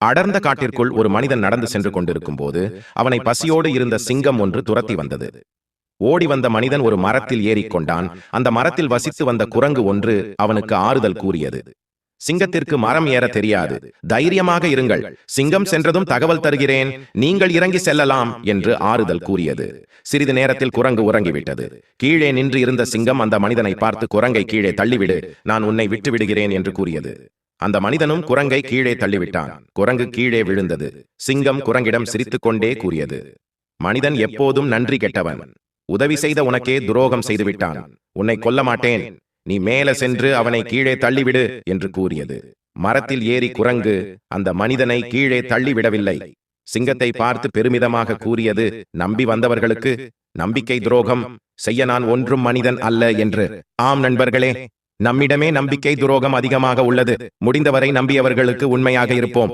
அடர்ந்த காட்டிற்குள் ஒரு மனிதன் நடந்து சென்று கொண்டிருக்கும் போது அவனை பசியோடு இருந்த சிங்கம் ஒன்று துரத்தி வந்தது. ஓடி வந்த மனிதன் ஒரு மரத்தில் ஏறிக்கொண்டான். அந்த மரத்தில் வசித்து வந்த குரங்கு ஒன்று அவனுக்கு ஆறுதல் கூறியது. சிங்கத்திற்கு மரம் ஏற தெரியாது, தைரியமாக இருங்கள், சிங்கம் சென்றதும் தகவல் தருகிறேன், நீங்கள் இறங்கி செல்லலாம் என்று ஆறுதல் கூறியது. சிறிது நேரத்தில் குரங்கு உறங்கிவிட்டது. கீழே நின்று இருந்த சிங்கம் அந்த மனிதனை பார்த்து, குரங்கை கீழே தள்ளிவிடு, நான் உன்னை விட்டு விடுகிறேன் என்று கூறியது. அந்த மனிதனும் குரங்கை கீழே தள்ளிவிட்டான். குரங்கு கீழே விழுந்தது. சிங்கம் குரங்கிடம் சிரித்துக்கொண்டே கூறியது, மனிதன் எப்போதும் நன்றி கெட்டவன், உதவி செய்த உனக்கே துரோகம் செய்துவிட்டான், உன்னை கொல்ல மாட்டேன், நீ மேலே சென்று அவனை கீழே தள்ளிவிடு என்று கூறியது. மரத்தில் ஏறி குரங்கு அந்த மனிதனை கீழே தள்ளிவிடவில்லை. சிங்கத்தை பார்த்து பெருமிதமாக கூறியது, நம்பி வந்தவர்களுக்கு நம்பிக்கை துரோகம் செய்ய நான் ஒன்றும் மனிதன் அல்ல என்று. ஆம் நண்பர்களே, நம்மிடமே நம்பிக்கை துரோகம் அதிகமாக உள்ளது. முடிந்தவரை நம்பியவர்களுக்கு உண்மையாக இருப்போம்.